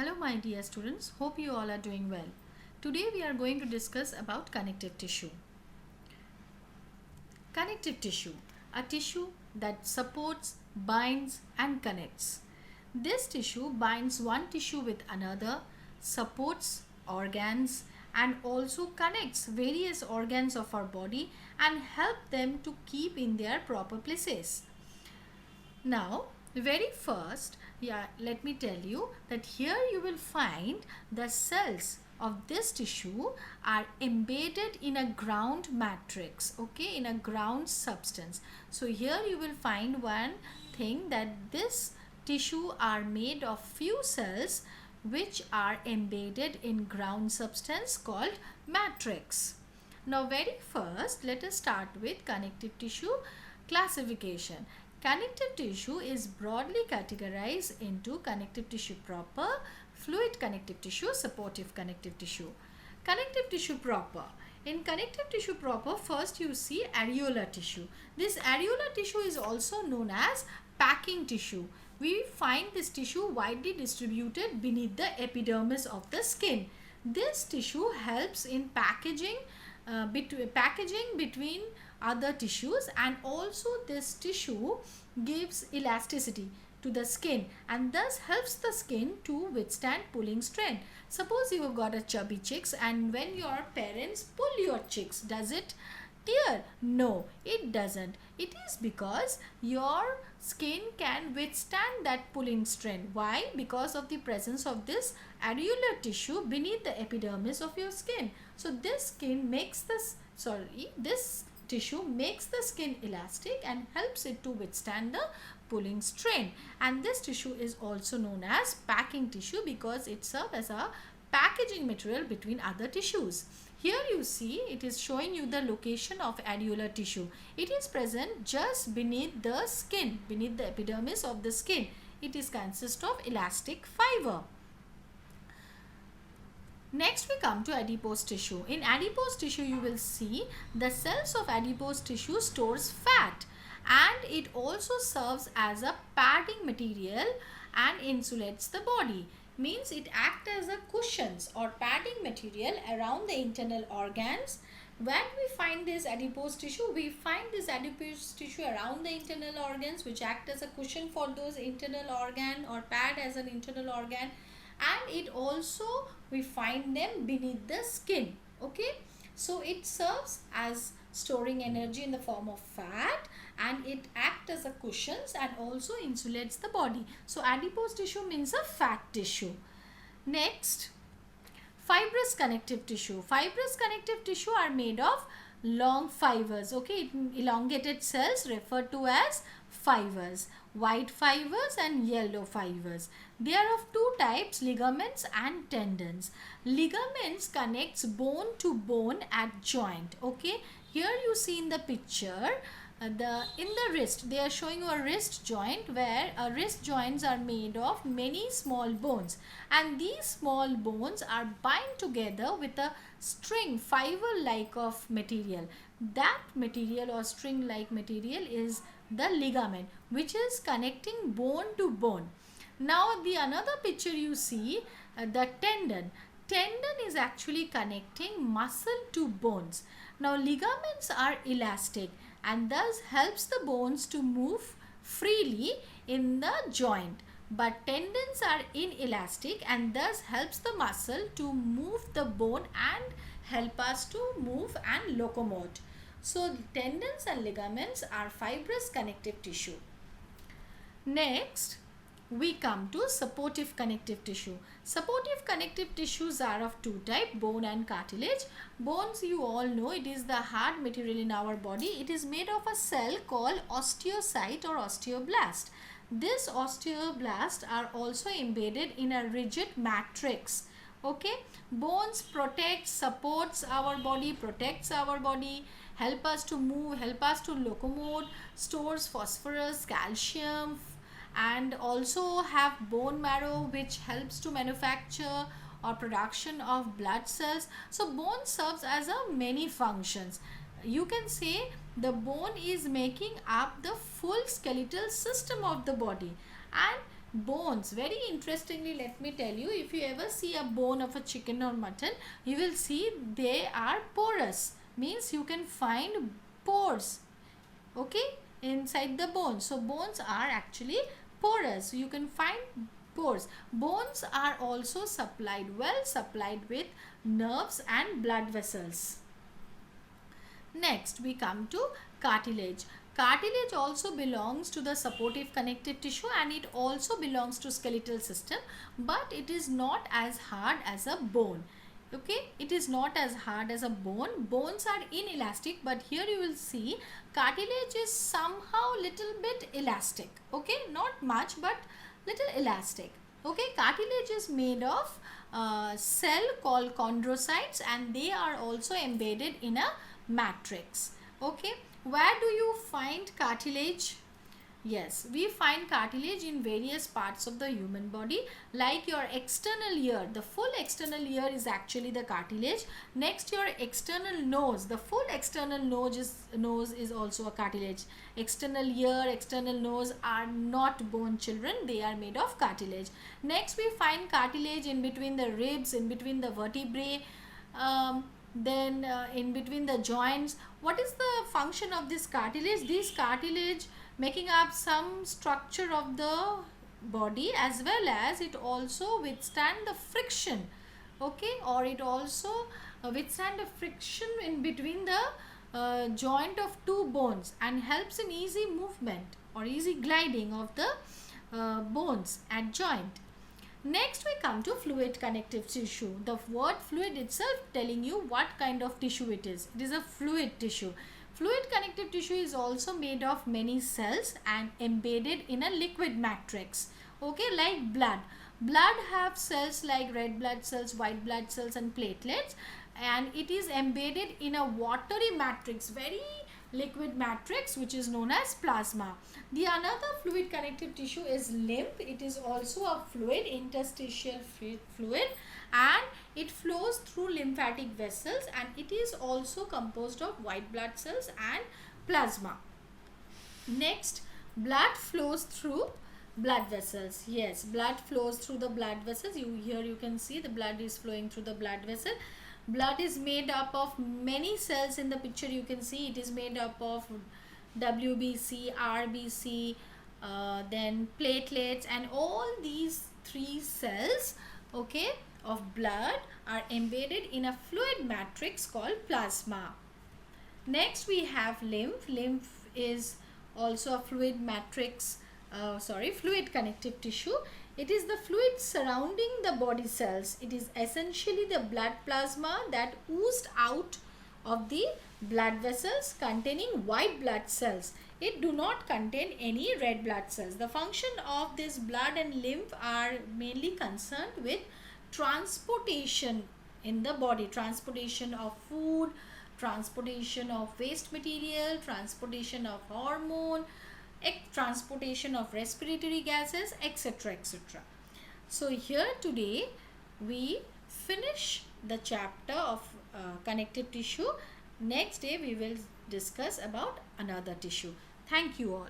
Hello my dear students, hope you all are doing well. Today we are going to discuss about connective tissue. Connective tissue, a tissue that supports, binds and connects. This tissue binds one tissue with another, supports organs and also connects various organs of our body and help them to keep in their proper places. Now, very first, let me tell you that here you will find the cells of this tissue are embedded in a ground matrix, okay, in a ground substance. So here you will find one thing, that this tissue are made of few cells which are embedded in ground substance called matrix. Now very first, let us start with connective tissue classification. Connective tissue is broadly categorized into connective tissue proper, fluid connective tissue, supportive connective tissue. Connective tissue proper. In connective tissue proper, first you see areolar tissue. This areolar tissue is also known as packing tissue. We find this tissue widely distributed beneath the epidermis of the skin. This tissue helps in packaging between other tissues, and also this tissue gives elasticity to the skin and thus helps the skin to withstand pulling strain. Suppose you have got a chubby chicks, and when your parents pull your chicks, does it tear? No, it doesn't. It is because your skin can withstand that pulling strain. Why? Because of the presence of this areolar tissue beneath the epidermis of your skin. So this tissue makes the skin elastic and helps it to withstand the pulling strain. And this tissue is also known as packing tissue because it serves as a packaging material between other tissues. Here you see it is showing you the location of areolar tissue. It is present just beneath the skin, beneath the epidermis of the skin. It is consists of elastic fiber. Next we come to adipose tissue. In adipose tissue you will see the cells of adipose tissue stores fat, and it also serves as a padding material and insulates the body. Means it acts as a cushions or padding material around the internal organs. When we find this adipose tissue, we find this adipose tissue around the internal organs which act as a cushion for those internal organ or pad as an internal organ, and it also we find them beneath the skin. Okay, so it serves as storing energy in the form of fat, and it acts as a cushions and also insulates the body. So adipose tissue means a fat tissue. Next, fibrous connective tissue. Fibrous connective tissue are made of long fibers. Okay, elongated cells referred to as fibers, white fibers and yellow fibers. They are of two types, ligaments and tendons. Ligaments connects bone to bone at joint. Okay, here you see in the picture in the wrist, they are showing you a wrist joint where wrist joints are made of many small bones, and these small bones are bind together with a string, fiber like of material. That material or string like material is the ligament, which is connecting bone to bone. Now the another picture you see, the tendon. Tendon is actually connecting muscle to bones. Now ligaments are elastic and thus helps the bones to move freely in the joint, but tendons are inelastic and thus helps the muscle to move the bone and help us to move and locomote. So tendons and ligaments are fibrous connective tissue. Next, we come to supportive connective tissue. Supportive connective tissues are of two types, bone and cartilage. Bones, you all know, it is the hard material in our body. It is made of a cell called osteocyte or osteoblast. This osteoblast are also embedded in a rigid matrix. Okay, bones supports our body, protects our body, help us to move, help us to locomote, stores phosphorus, calcium, and also have bone marrow which helps to manufacture or production of blood cells. So bone serves as a many functions. You can say the bone is making up the full skeletal system of the body, and bones. Very interestingly, let me tell you, if you ever see a bone of a chicken or mutton, you will see they are porous. Means you can find pores, okay, inside the bone. So bones are actually porous. You can find pores. Bones are also well supplied with nerves and blood vessels. Next, we come to cartilage. Cartilage also belongs to the supportive connective tissue, and it also belongs to skeletal system, but it is not as hard as a bone. Okay, it is not as hard as a bone. Bones are inelastic, but here you will see cartilage is somehow little bit elastic. Okay, not much, but little elastic. Okay, cartilage is made of cell called chondrocytes, and they are also embedded in a matrix. Okay, where do you find cartilage? Yes, we find cartilage in various parts of the human body, like your external ear. The full external ear is actually the cartilage. Next, your external nose. The full external nose is also a cartilage. External ear, external nose are not bone, children. They are made of cartilage. Next, we find cartilage in between the ribs, in between the vertebrae. Then in between the joints. What is the function of this cartilage? This cartilage making up some structure of the body, as well as it also withstand the friction, okay, or it also withstand the friction in between the joint of two bones and helps in easy movement or easy gliding of the bones at joint. Next, we come to fluid connective tissue. The word fluid itself telling you what kind of tissue it is. It is a fluid tissue. Fluid connective tissue is also made of many cells and embedded in a liquid matrix. Okay, like blood. Blood have cells like red blood cells, white blood cells and platelets, and it is embedded in a watery matrix, very liquid matrix, which is known as plasma. The another fluid connective tissue is lymph. It is also a fluid, interstitial fluid, and it flows through lymphatic vessels, and it is also composed of white blood cells and plasma. Next, blood flows through blood vessels. Yes, blood flows through the blood vessels. Here you can see the blood is flowing through the blood vessel. Blood is made up of many cells. In the picture you can see it is made up of WBC, RBC, then platelets, and all these three cells, okay, of blood are embedded in a fluid matrix called plasma. Next, we have lymph. Lymph is also a fluid matrix, fluid connective tissue. It is the fluid surrounding the body cells. It is essentially the blood plasma that oozed out of the blood vessels containing white blood cells. It do not contain any red blood cells. The function of this blood and lymph are mainly concerned with transportation in the body, transportation of food, transportation of waste material, transportation of hormone, transportation of respiratory gases, etc., etc. So here today we finish the chapter of connective tissue. Next day we will discuss about another tissue. Thank you all.